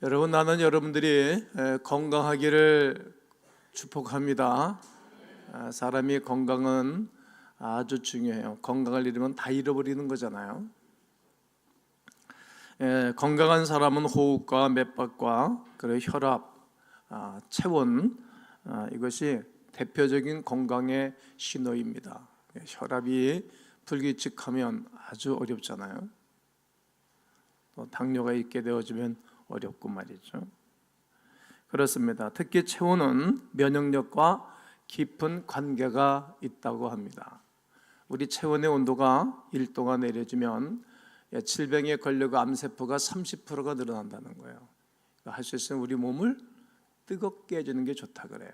여러분, 나는 여러분들이 건강하기를 축복합니다. 사람이 건강은 아주 중요해요. 건강을 잃으면 다 잃어버리는 거잖아요. 건강한 사람은 호흡과 맥박과 그리고 혈압, 체온, 이것이 대표적인 건강의 신호입니다. 혈압이 불규칙하면 아주 어렵잖아요. 또 당뇨가 있게 되어지면 어렵고 말이죠. 그렇습니다. 특히 체온은 면역력과 깊은 관계가 있다고 합니다. 우리 체온의 온도가 1도가 내려지면 질병에 걸려고 암세포가 30%가 늘어난다는 거예요. 할 수 있으면 우리 몸을 뜨겁게 해주는 게 좋다 그래요.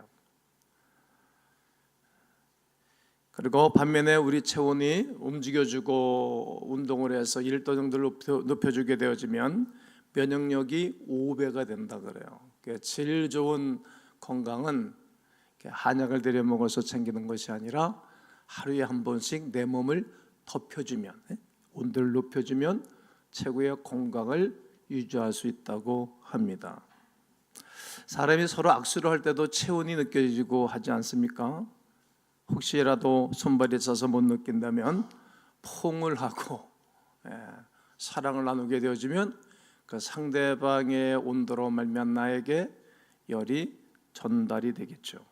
그리고 반면에 우리 체온이 움직여주고 운동을 해서 1도 정도를 높여주게 되어지면 면역력이 5배가 된다 그래요. 제일 좋은 건강은 한약을 들여 먹어서 챙기는 것이 아니라 하루에 한 번씩 내 몸을 덮여주면, 온도를 높여주면 최고의 건강을 유지할 수 있다고 합니다. 사람이 서로 악수를 할 때도 체온이 느껴지고 하지 않습니까? 혹시라도 손발이 차서 못 느낀다면 포옹을 하고 사랑을 나누게 되어지면 그 상대방의 온도로 말미암아 나에게 열이 전달이 되겠죠.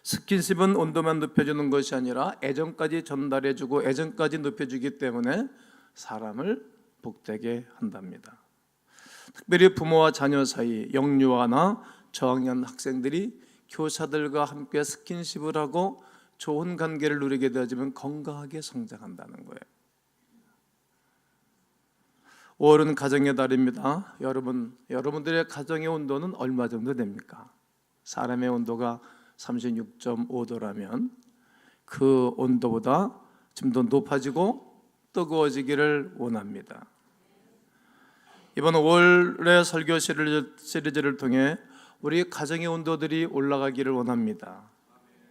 스킨십은 온도만 높여주는 것이 아니라 애정까지 전달해주고 애정까지 높여주기 때문에 사람을 복되게 한답니다. 특별히 부모와 자녀 사이, 영유아나 저학년 학생들이 교사들과 함께 스킨십을 하고 좋은 관계를 누리게 되어지면 건강하게 성장한다는 거예요. 5월은 가정의 달입니다. 여러분들의 가정의 온도는 얼마 정도 됩니까? 사람의 온도가 36.5도라면 그 온도보다 좀 더 높아지고 뜨거워지기를 원합니다. 이번 5월의 설교 시리즈를 통해 우리 가정의 온도들이 올라가기를 원합니다.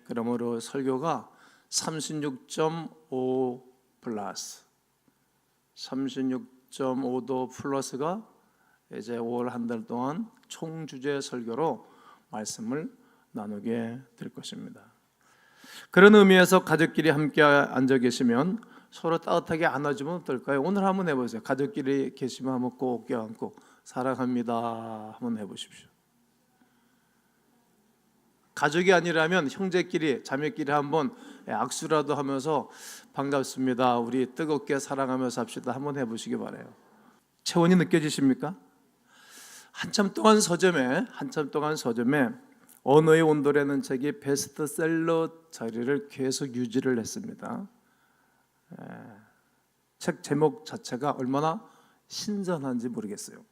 그러므로 설교가 36.5 플러스 36.5도 플러스가 이제 5월 한 달 동안 총주제 설교로 말씀을 나누게 될 것입니다. 그런 의미에서 가족끼리 함께 앉아 계시면 서로 따뜻하게 안아주면 어떨까요? 오늘 한번 해보세요. 가족끼리 계시면 한번 꼭 껴안고 사랑합니다 한번 해보십시오. 가족이 아니라면 형제끼리 자매끼리 한번 악수라도 하면서 반갑습니다, 우리 뜨겁게 사랑하면서 합시다 한번 해보시기 바라요. 체온이 느껴지십니까? 한참 동안 서점에 언어의 온도라는 책이 베스트셀러 자리를 계속 유지를 했습니다. 책 제목 자체가 얼마나 신선한지 모르겠어요.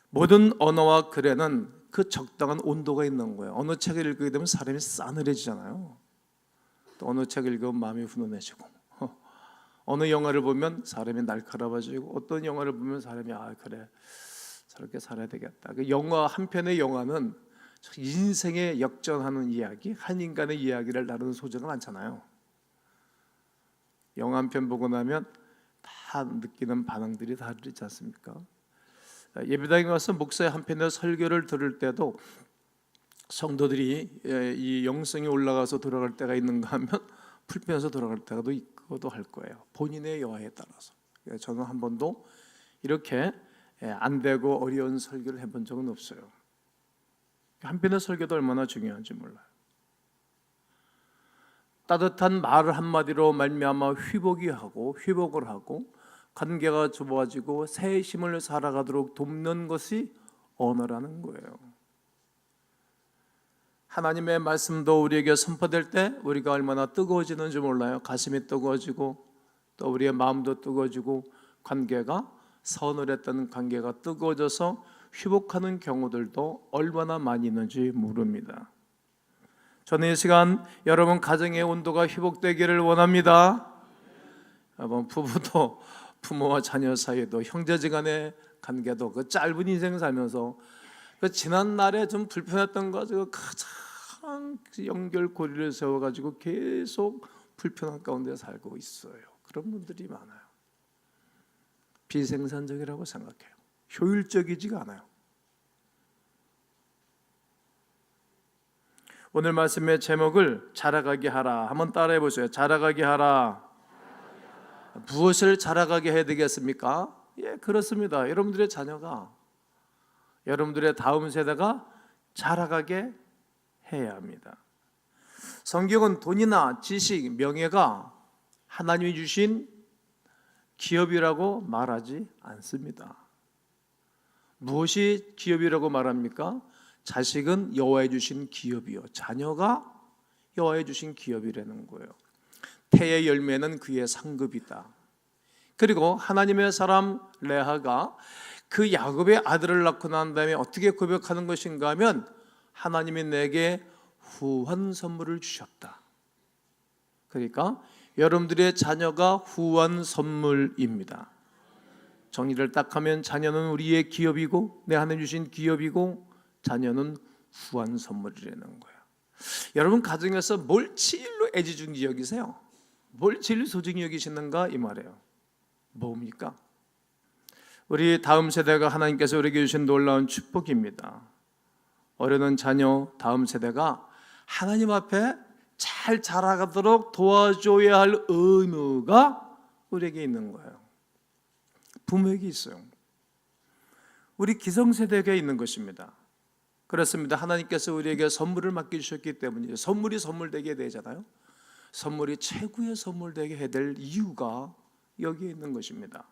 모든 언어와 글에는 그 적당한 온도가 있는 거예요. 어느 책을 읽게 되면 사람이 싸늘해지잖아요. 또 어느 책을 읽으면 마음이 훈훈해지고, 어느 영화를 보면 사람이 날카로워지고, 어떤 영화를 보면 사람이 그래 저렇게 살아야 되겠다. 그 영화 한 편의 영화는 인생에 역전하는 이야기, 한 인간의 이야기를 나누는 소재가 많잖아요. 영화 한 편 보고 나면 다 느끼는 반응들이 다르지 않습니까? 예배당에 와서 목사의 한 편의 설교를 들을 때도 성도들이 이 영성이 올라가서 돌아갈 때가 있는가 하면 불편해서 돌아갈 때도 있고도 할 거예요. 본인의 여하에 따라서. 저는 한 번도 이렇게 안 되고 어려운 설교를 해본 적은 없어요. 한 편의 설교도 얼마나 중요한지 몰라요. 따뜻한 말 한마디로 말미암아 회복을 하고 관계가 좋아지고 새 힘을 살아가도록 돕는 것이 언어라는 거예요. 하나님의 말씀도 우리에게 선포될 때 우리가 얼마나 뜨거워지는지 몰라요. 가슴이 뜨거워지고 또 우리의 마음도 뜨거워지고 관계가 서늘했던 관계가 뜨거워져서 회복하는 경우들도 얼마나 많이 있는지 모릅니다. 저는 이 시간 여러분 가정의 온도가 회복되기를 원합니다. 여러분 부부도 부모와 자녀 사이에도 형제지간의 관계도 그 짧은 인생 살면서 그 지난 날에 좀 불편했던 거 가지고 가장 연결고리를 세워가지고 계속 불편한 가운데 살고 있어요. 그런 분들이 많아요. 비생산적이라고 생각해요. 효율적이지가 않아요. 오늘 말씀의 제목을 자라가게 하라. 한번 따라해 보세요. 자라가게 하라. 무엇을 자라가게 해야 되겠습니까? 예, 그렇습니다. 여러분들의 자녀가, 여러분들의 다음 세대가 자라가게 해야 합니다. 성경은 돈이나 지식, 명예가 하나님이 주신 기업이라고 말하지 않습니다. 무엇이 기업이라고 말합니까? 자식은 여호와의 주신 기업이요, 자녀가 여호와의 주신 기업이라는 거예요. 태의 열매는 그의 상급이다. 그리고 하나님의 사람 레아가 그 야곱의 아들을 낳고 난 다음에 어떻게 고백하는 것인가 하면, 하나님이 내게 후한 선물을 주셨다. 그러니까 여러분들의 자녀가 후한 선물입니다. 정리를 딱 하면 자녀는 우리의 기업이고, 내 하나님 주신 기업이고, 자녀는 후한 선물이라는 거예요. 여러분 가정에서 뭘 제일로 애지중지 여기세요? 뭘 제일 소중히 여기시는가 이 말이에요. 뭡니까? 우리 다음 세대가 하나님께서 우리에게 주신 놀라운 축복입니다. 어려는 자녀 다음 세대가 하나님 앞에 잘 자라가도록 도와줘야 할 의무가 우리에게 있는 거예요. 부모에게 있어요. 우리 기성세대에게 있는 것입니다. 그렇습니다. 하나님께서 우리에게 선물을 맡겨주셨기 때문이죠. 선물이 선물되게 되잖아요. 선물이 최고의 선물되게 해야 될 이유가 여기에 있는 것입니다.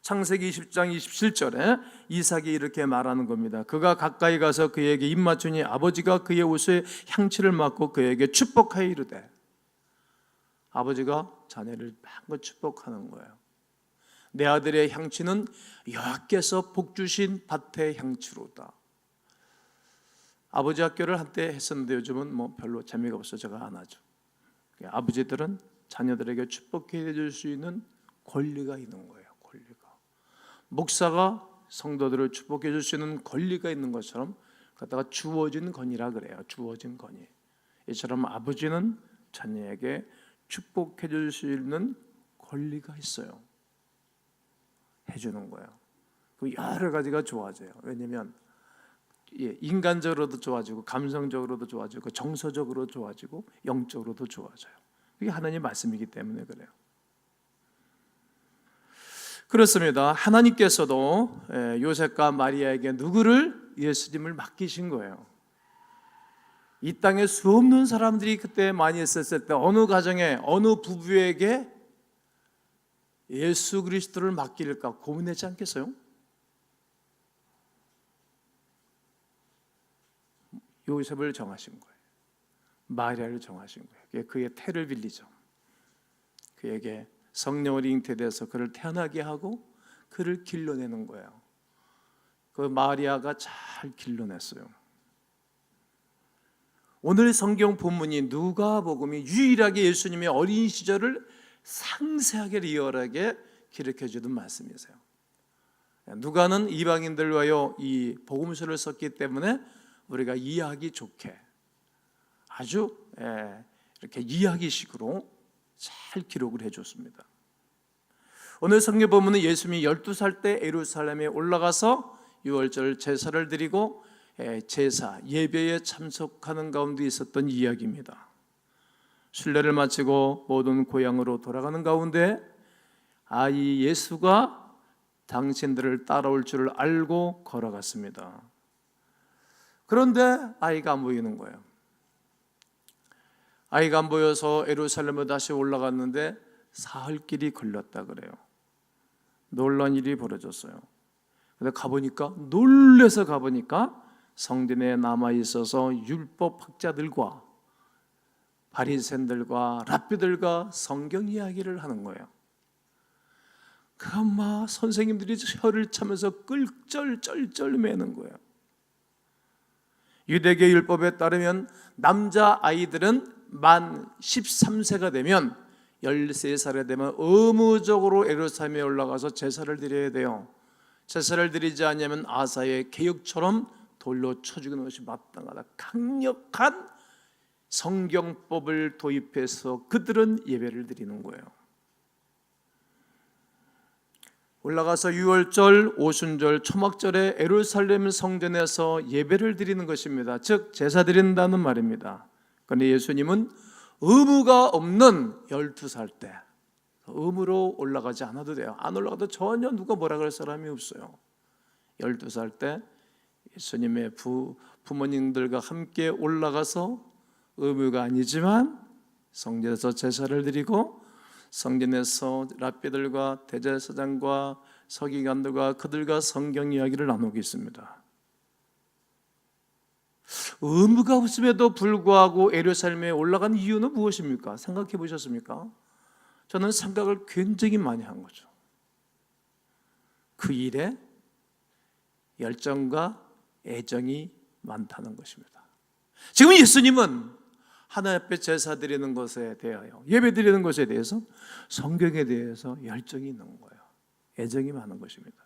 창세기 20장 27절에 이삭이 이렇게 말하는 겁니다. 그가 가까이 가서 그에게 입 맞추니 아버지가 그의 옷에 향취를 맡고 그에게 축복하여 이르되, 아버지가 자녀를 마음껏 축복하는 거예요. 내 아들의 향취는 여호와께서 복 주신 밭의 향취로다. 아버지 학교를 한때 했었는데 요즘은 별로 재미가 없어서 제가 안 하죠. 아버지들은 자녀들에게 축복해 줄 수 있는 권리가 있는 거예요. 권리가. 목사가 성도들을 축복해 줄 수 있는 권리가 있는 것처럼 갖다가 주어진 권위라 그래요. 주어진 권위. 이처럼 아버지는 자녀에게 축복해 줄 수 있는 권리가 있어요. 해주는 거예요. 그 여러 가지가 좋아져요. 왜냐하면 인간적으로도 좋아지고, 감성적으로도 좋아지고, 정서적으로 좋아지고, 영적으로도 좋아져요. 이게 하나님의 말씀이기 때문에 그래요. 그렇습니다. 하나님께서도 요셉과 마리아에게 누구를? 예수님을 맡기신 거예요. 이 땅에 수없는 사람들이 그때 많이 있었을 때 어느 가정에, 어느 부부에게 예수 그리스도를 맡길까 고민하지 않겠어요? 요셉을 정하신 거예요. 마리아를 정하신 거예요. 그의 태를 빌리죠. 그에게 성령으로 잉태돼서 그를 태어나게 하고 그를 길러내는 거예요. 그 마리아가 잘 길러냈어요. 오늘 성경 본문이 누가복음이 유일하게 예수님의 어린 시절을 상세하게 리얼하게 기록해주는 말씀이세요. 누가는 이방인들 위하여 이 복음서를 썼기 때문에 우리가 이해하기 좋게 아주 이렇게 이야기식으로 잘 기록을 해줬습니다. 오늘 성경 본문은 예수님이 12살 때 예루살렘에 올라가서 유월절 제사를 드리고 제사 예배에 참석하는 가운데 있었던 이야기입니다. 순례를 마치고 모든 고향으로 돌아가는 가운데 아이 예수가 당신들을 따라올 줄을 알고 걸어갔습니다. 그런데 아이가 안 보이는 거예요. 아이가 안 보여서 예루살렘으로 다시 올라갔는데 사흘길이 걸렸다 그래요. 놀란 일이 벌어졌어요. 근데 가보니까, 놀래서 가보니까 성전에 남아있어서 율법학자들과 바리새인들과 랍비들과 성경 이야기를 하는 거예요. 그 엄마 선생님들이 혀를 차면서 끌쩔쩔쩔 매는 거예요. 유대계 율법에 따르면 남자 아이들은 만 13세가 되면 13살이 되면 의무적으로 예루살렘에 올라가서 제사를 드려야 돼요. 제사를 드리지 않으면 아사의 개혁처럼 돌로 쳐 죽이는 것이 마땅하다. 강력한 성경법을 도입해서 그들은 예배를 드리는 거예요. 올라가서 유월절, 오순절, 초막절에 예루살렘 성전에서 예배를 드리는 것입니다. 즉 제사 드린다는 말입니다. 그런데 예수님은 의무가 없는 12살 때 의무로 올라가지 않아도 돼요. 안 올라가도 전혀 누가 뭐라 그럴 사람이 없어요. 12살 때 예수님의 부모님들과 함께 올라가서 의무가 아니지만 성전에서 제사를 드리고 성전에서 랍비들과 대제사장과 서기관들과 그들과 성경 이야기를 나누고 있습니다. 의무가 없음에도 불구하고 예루살렘에 올라간 이유는 무엇입니까? 생각해 보셨습니까? 저는 생각을 굉장히 많이 한 거죠. 그 일에 열정과 애정이 많다는 것입니다. 지금 예수님은 하나님 앞에 제사 드리는 것에 대하여, 예배 드리는 것에 대해서, 성경에 대해서 열정이 있는 거예요. 애정이 많은 것입니다.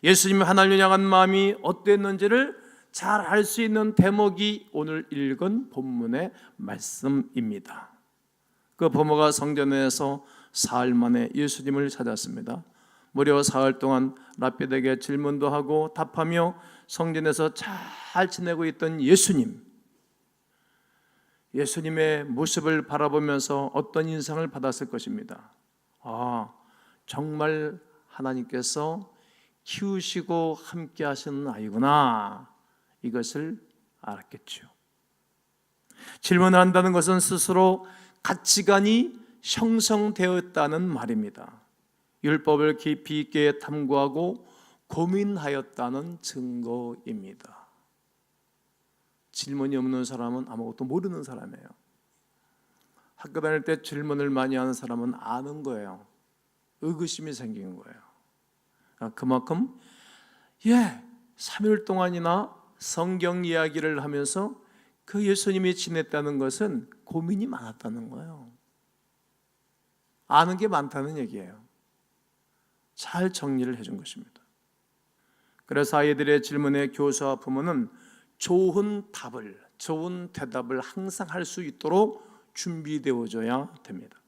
예수님이 하나님을 향한 마음이 어땠는지를 잘 알 수 있는 대목이 오늘 읽은 본문의 말씀입니다. 그 부모가 성전에서 사흘 만에 예수님을 찾았습니다. 무려 사흘 동안 랍비들에게 질문도 하고 답하며 성전에서 잘 지내고 있던 예수님의 모습을 바라보면서 어떤 인상을 받았을 것입니다. 정말 하나님께서 키우시고 함께 하시는 아이구나, 이것을 알았겠죠. 질문을 한다는 것은 스스로 가치관이 형성되었다는 말입니다. 율법을 깊이 있게 탐구하고 고민하였다는 증거입니다. 질문이 없는 사람은 아무것도 모르는 사람이에요. 학교 다닐 때 질문을 많이 하는 사람은 아는 거예요. 의구심이 생긴 거예요. 그만큼 3일 동안이나 성경 이야기를 하면서 그 예수님이 지냈다는 것은 고민이 많았다는 거예요. 아는 게 많다는 얘기예요. 잘 정리를 해준 것입니다. 그래서 아이들의 질문에 교사와 부모는 좋은 대답을 항상 할 수 있도록 준비되어줘야 됩니다.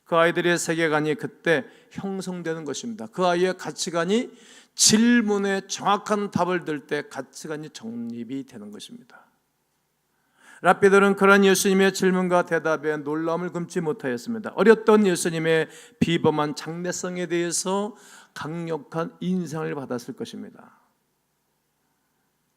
그 아이들의 세계관이 그때 형성되는 것입니다. 그 아이의 가치관이 질문에 정확한 답을 들 때 가치관이 정립이 되는 것입니다. 랍비들은 그런 예수님의 질문과 대답에 놀라움을 금치 못하였습니다. 어렸던 예수님의 비범한 장래성에 대해서 강력한 인상을 받았을 것입니다.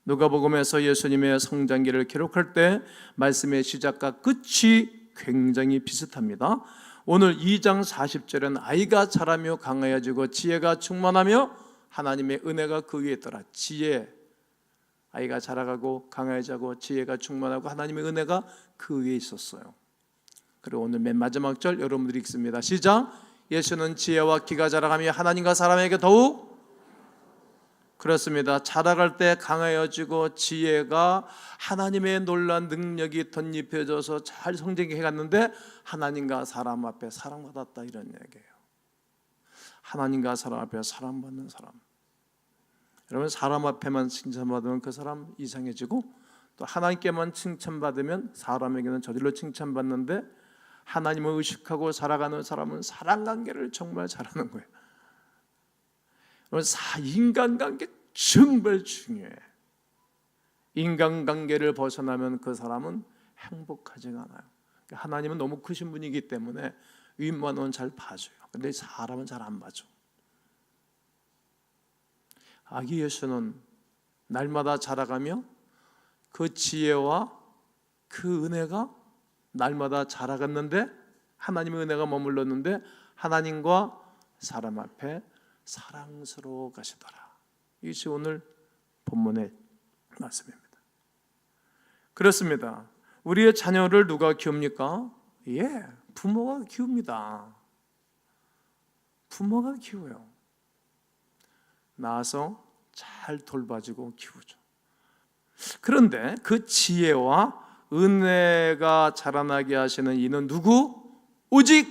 누가복음에서 예수님의 성장기를 기록할 때 말씀의 시작과 끝이 굉장히 비슷합니다. 오늘 2장 40절은 아이가 자라며 강하여지고 지혜가 충만하며 하나님의 은혜가 그 위에 있더라. 아이가 자라가고 강해지고 지혜가 충만하고 하나님의 은혜가 그 위에 있었어요. 그리고 오늘 맨 마지막 절 여러분들이 읽습니다. 시작. 예수는 지혜와 키가 자라가며 하나님과 사람에게 더욱 그렇습니다. 자라갈 때 강해지고 지혜가 하나님의 놀라운 능력이 덧입혀져서 잘 성장해 갔는데 하나님과 사람 앞에 사랑받았다, 이런 얘기예요. 하나님과 사람 앞에 사랑받는 사람. 여러분, 사람 앞에만 칭찬받으면 그 사람 이상해지고, 또 하나님께만 칭찬받으면 사람에게는 저절로 칭찬받는데, 하나님을 의식하고 살아가는 사람은 사랑관계를 정말 잘하는 거예요. 인간관계 정말 중요해. 인간관계를 벗어나면 그 사람은 행복하지가 않아요. 하나님은 너무 크신 분이기 때문에 윗만은 잘 봐줘요. 근데 사람은 잘 안 봐줘. 아기 예수는 날마다 자라가며 그 지혜와 그 은혜가 날마다 자라갔는데, 하나님의 은혜가 머물렀는데 하나님과 사람 앞에 사랑스러워 가시더라. 이것이 오늘 본문의 말씀입니다. 그렇습니다. 우리의 자녀를 누가 키웁니까? 부모가 키웁니다. 부모가 키워요. 낳아서 잘 돌봐주고 키우죠. 그런데 그 지혜와 은혜가 자라나게 하시는 이는 누구? 오직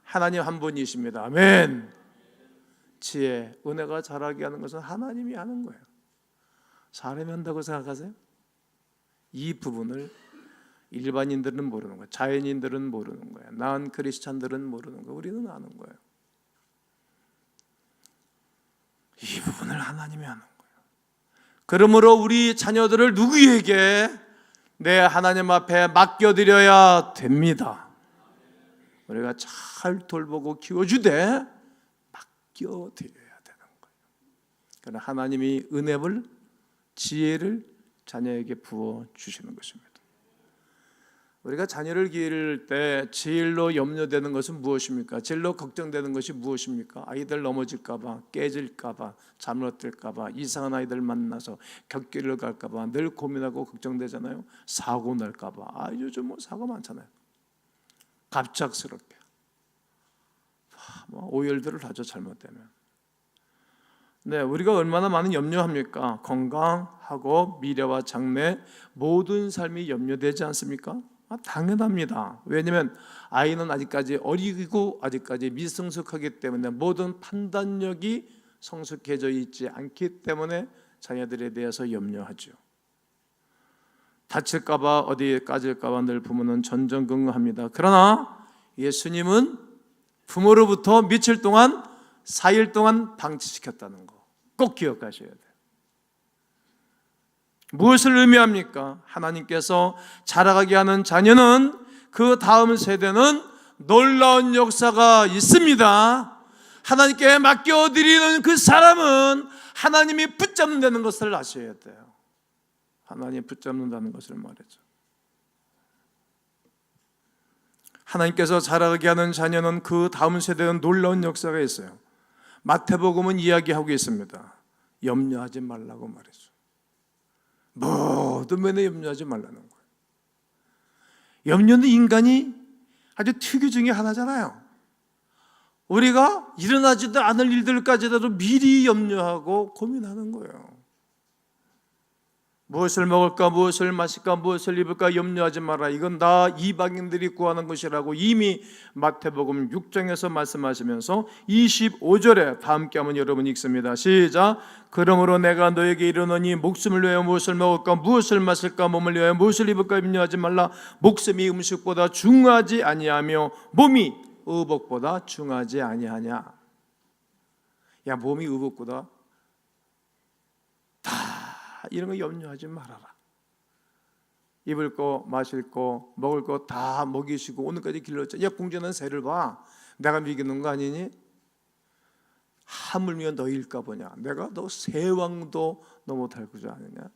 하나님 한 분이십니다. 아멘. 지혜, 은혜가 자라게 하는 것은 하나님이 하는 거예요. 사람이 한다고 생각하세요? 이 부분을 일반인들은 모르는 거예요. 자연인들은 모르는 거예요. 난 크리스찬들은 모르는 거예요. 우리는 아는 거예요. 이 부분을 하나님이 하는 거예요. 그러므로 우리 자녀들을 누구에게 내 하나님 앞에 맡겨드려야 됩니다. 우리가 잘 돌보고 키워주되 맡겨드려야 되는 거예요. 그러나 하나님이 은혜를, 지혜를 자녀에게 부어주시는 것입니다. 우리가 자녀를 기를 때 제일로 염려되는 것은 무엇입니까? 제일로 걱정되는 것이 무엇입니까? 아이들 넘어질까 봐, 깨질까 봐, 잘못될까 봐, 이상한 아이들 만나서 격기를 갈까 봐 늘 고민하고 걱정되잖아요. 사고 날까 봐. 요즘 뭐 사고 많잖아요. 갑작스럽게 오열들을 하죠, 잘못되면. 네, 우리가 얼마나 많은 염려합니까? 건강하고 미래와 장래 모든 삶이 염려되지 않습니까? 당연합니다. 왜냐하면 아이는 아직까지 어리고 아직까지 미성숙하기 때문에 모든 판단력이 성숙해져 있지 않기 때문에 자녀들에 대해서 염려하죠. 다칠까 봐, 어디에 까질까 봐 늘 부모는 전전긍긍합니다. 그러나 예수님은 부모로부터 며칠 동안, 4일 동안 방치시켰다는 거 꼭 기억하셔야 돼요. 무엇을 의미합니까? 하나님께서 자라가게 하는 자녀는 그 다음 세대는 놀라운 역사가 있습니다. 하나님께 맡겨드리는 그 사람은 하나님이 붙잡는다는 것을 아셔야 돼요. 하나님이 붙잡는다는 것을 말이죠. 하나님께서 자라게 하는 자녀는 그 다음 세대는 놀라운 역사가 있어요. 마태복음은 이야기하고 있습니다. 염려하지 말라고 말이죠. 모든 면에 염려하지 말라는 거예요. 염려는 인간이 아주 특유 중에 하나잖아요. 우리가 일어나지도 않을 일들까지도 미리 염려하고 고민하는 거예요. 무엇을 먹을까, 무엇을 마실까, 무엇을 입을까 염려하지 마라. 이건 다 이방인들이 구하는 것이라고 이미 마태복음 6장에서 말씀하시면서 25절에 다 함께 한번 여러분 읽습니다. 시작. 그러므로 내가 너에게 이르노니 목숨을 위하여 무엇을 먹을까, 무엇을 마실까, 몸을 위하여 무엇을 입을까 염려하지 말라. 목숨이 음식보다 중하지 아니하며 몸이 의복보다 중하지 아니하냐. 야, 몸이 의복보다 이런 거 염려하지 말아라. 입을 거, 마실 거, 먹을 거 다 먹이시고 오늘까지 길렀죠. 야, 공전한 새를 봐. 내가 먹이는 거 아니니? 하물며 너일까 보냐. 내가 너 세왕도 너 못할 거지 않느냐.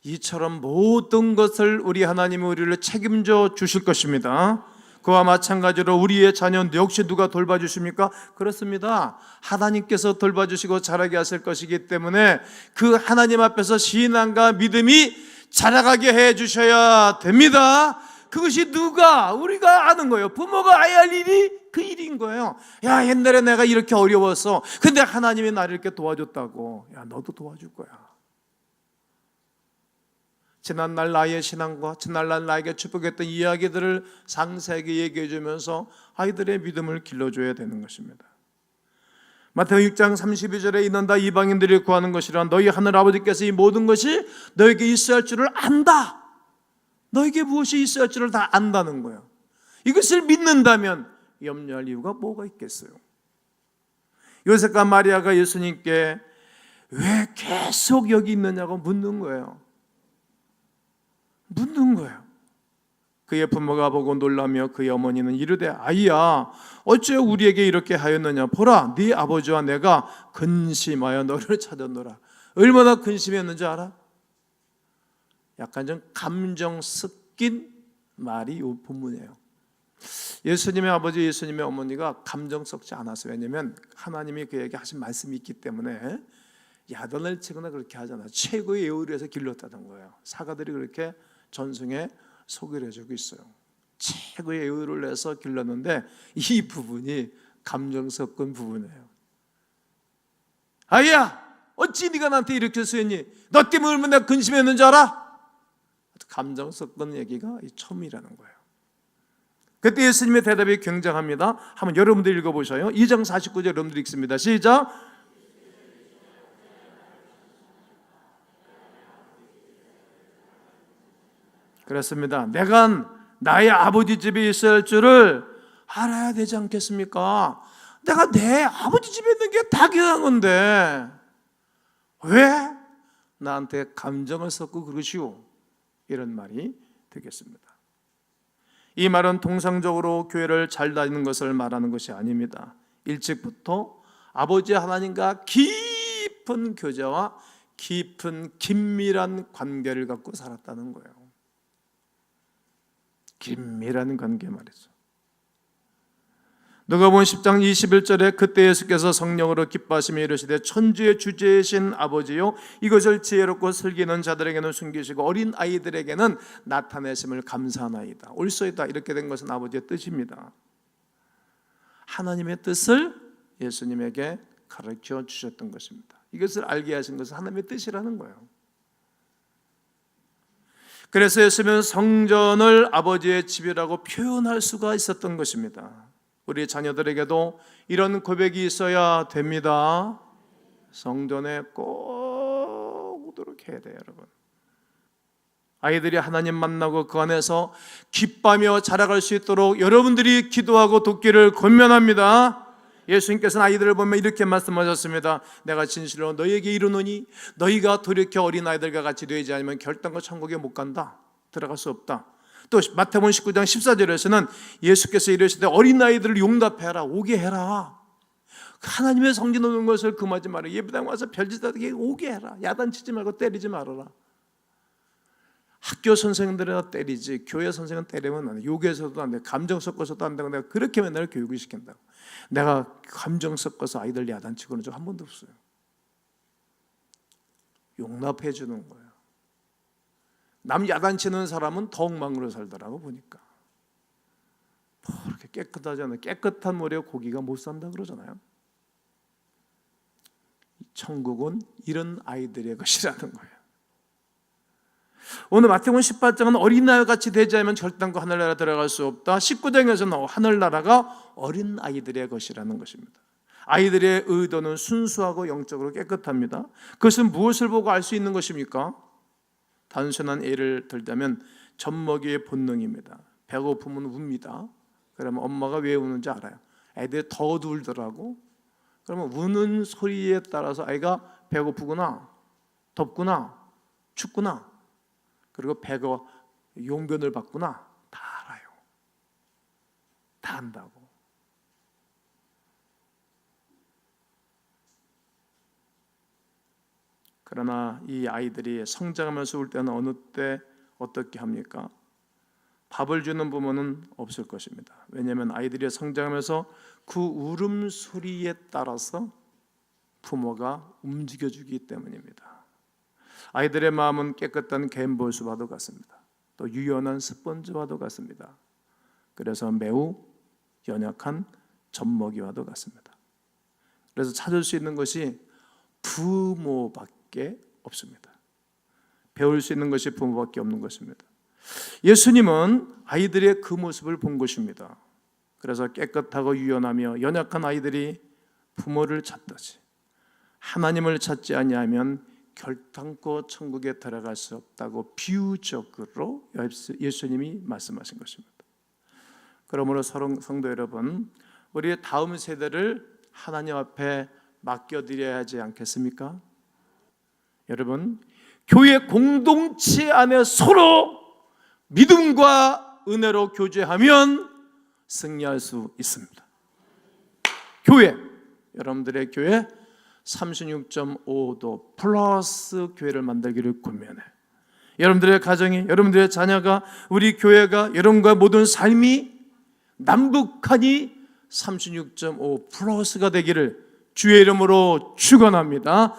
이처럼 모든 것을 우리 하나님이 우리를 책임져 주실 것입니다. 그와 마찬가지로 우리의 자녀 역시 누가 돌봐주십니까? 그렇습니다. 하나님께서 돌봐주시고 자라게 하실 것이기 때문에 그 하나님 앞에서 신앙과 믿음이 자라가게 해주셔야 됩니다. 그것이 누가? 우리가 아는 거예요. 부모가 아야 할 일이 그 일인 거예요. 야, 옛날에 내가 이렇게 어려웠어. 근데 하나님이 나를 이렇게 도와줬다고. 야, 너도 도와줄 거야. 지난날 나의 신앙과 지난날 나에게 축복했던 이야기들을 상세하게 얘기해 주면서 아이들의 믿음을 길러줘야 되는 것입니다. 마태복음 6장 32절에 이는 다 이방인들이 구하는 것이라 너희 하늘 아버지께서 이 모든 것이 너에게 있어야 할 줄을 안다. 너에게 무엇이 있어야 할 줄을 다 안다는 거예요. 이것을 믿는다면 염려할 이유가 뭐가 있겠어요? 요셉과 마리아가 예수님께 왜 계속 여기 있느냐고 묻는 거예요. 그의 부모가 보고 놀라며 그의 어머니는 이르되 아이야 어째 우리에게 이렇게 하였느냐. 보라 네 아버지와 내가 근심하여 너를 찾았노라. 얼마나 근심했는지 알아? 약간 좀 감정 섞인 말이 이 본문이에요. 예수님의 아버지, 예수님의 어머니가 감정 섞지 않았어요. 왜냐하면 하나님이 그에게 하신 말씀이 있기 때문에 야단을 치거나 그렇게 하잖아요. 최고의 예우를 해서 길렀다는 거예요. 사가들이 그렇게 전승에 소개를 해주고 있어요. 최고의 예우를 해서 길렀는데 이 부분이 감정 섞은 부분이에요. 아이야 어찌 네가 나한테 이렇게 쓰였니? 너 때문에 얼마나 내가 근심했는지 알아? 감정 섞은 얘기가 처음이라는 거예요. 그때 예수님의 대답이 굉장합니다. 한번 여러분들 읽어보셔요. 2장 49절 여러분들 읽습니다. 시작. 그렇습니다. 내가 나의 아버지 집에 있어야 할 줄을 알아야 되지 않겠습니까? 내가 내 아버지 집에 있는 게 다 귀한 건데 왜 나한테 감정을 섞고 그러시오? 이런 말이 되겠습니다. 이 말은 통상적으로 교회를 잘 다니는 것을 말하는 것이 아닙니다. 일찍부터 아버지 하나님과 깊은 교제와 깊은 긴밀한 관계를 갖고 살았다는 거예요. 긴밀한 관계 말이죠. 누가복음 10장 21절에 그때 예수께서 성령으로 기뻐하시며 이르시되 천주의 주제이신 아버지요 이것을 지혜롭고 슬기는 자들에게는 숨기시고 어린 아이들에게는 나타내심을 감사하나이다. 옳소이다. 이렇게 된 것은 아버지의 뜻입니다. 하나님의 뜻을 예수님에게 가르쳐 주셨던 것입니다. 이것을 알게 하신 것은 하나님의 뜻이라는 거예요. 그래서 예수님은 성전을 아버지의 집이라고 표현할 수가 있었던 것입니다. 우리 자녀들에게도 이런 고백이 있어야 됩니다. 성전에 꼭 오도록 해야 돼요, 여러분. 아이들이 하나님 만나고 그 안에서 기뻐하며 자라갈 수 있도록 여러분들이 기도하고 돕기를 권면합니다. 예수님께서는 아이들을 보면 이렇게 말씀하셨습니다. 내가 진실로 너희에게 이르노니 너희가 돌이켜 어린아이들과 같이 되지 않으면 결단코 천국에 못 간다. 들어갈 수 없다. 또 마태복음 19장 14절에서는 예수께서 이르시되 어린아이들을 용납해라. 오게 해라. 하나님의 성전 오는 것을 금하지 마라. 예배당 와서 별짓하게 오게 해라. 야단치지 말고 때리지 말아라. 학교 선생님들이나 때리지 교회 선생은 때리면 안 돼. 욕해서도 안 돼. 감정 섞어서도 안 되고 내가 그렇게 맨날 교육을 시킨다고. 내가 감정 섞어서 아이들 야단치고 그런 적 한 번도 없어요. 용납해 주는 거예요. 남 야단치는 사람은 더 엉망으로 살더라고 보니까. 그렇게 깨끗하잖아요. 깨끗한 물에 고기가 못 산다 그러잖아요. 천국은 이런 아이들의 것이라는 거예요. 오늘 마태복음 18장은 어린아이와 같이 되지 않으면 결단코 하늘나라 들어갈 수 없다. 19장에서는 하늘나라가 어린 아이들의 것이라는 것입니다. 아이들의 의도는 순수하고 영적으로 깨끗합니다. 그것은 무엇을 보고 알 수 있는 것입니까? 단순한 예를 들자면 젖먹이의 본능입니다. 배고프면 웁니다. 그러면 엄마가 왜 우는지 알아요. 애들이 더 울더라고. 그러면 우는 소리에 따라서 아이가 배고프구나, 덥구나, 춥구나, 그리고 배가 용변을 받구나 다 알아요. 다 안다고. 그러나 이 아이들이 성장하면서 울 때는 어느 때 어떻게 합니까? 밥을 주는 부모는 없을 것입니다. 왜냐하면 아이들이 성장하면서 그 울음소리에 따라서 부모가 움직여주기 때문입니다. 아이들의 마음은 깨끗한 갬보수와도 같습니다. 또 유연한 스펀지와도 같습니다. 그래서 매우 연약한 젖먹이와도 같습니다. 그래서 찾을 수 있는 것이 부모밖에 없습니다. 배울 수 있는 것이 부모밖에 없는 것입니다. 예수님은 아이들의 그 모습을 본 것입니다. 그래서 깨끗하고 유연하며 연약한 아이들이 부모를 찾듯이 하나님을 찾지 아니하면 결단코 천국에 들어갈 수 없다고 비유적으로 예수님이 말씀하신 것입니다. 그러므로 성도 여러분, 우리의 다음 세대를 하나님 앞에 맡겨드려야 하지 않겠습니까? 여러분, 교회 공동체 안에 서로 믿음과 은혜로 교제하면 승리할 수 있습니다. 교회, 여러분들의 교회 36.5도 플러스 교회를 만들기를 권면해. 여러분들의 가정이, 여러분들의 자녀가, 우리 교회가, 여러분과 모든 삶이 남북한이 36.5 플러스가 되기를 주의 이름으로 축원합니다.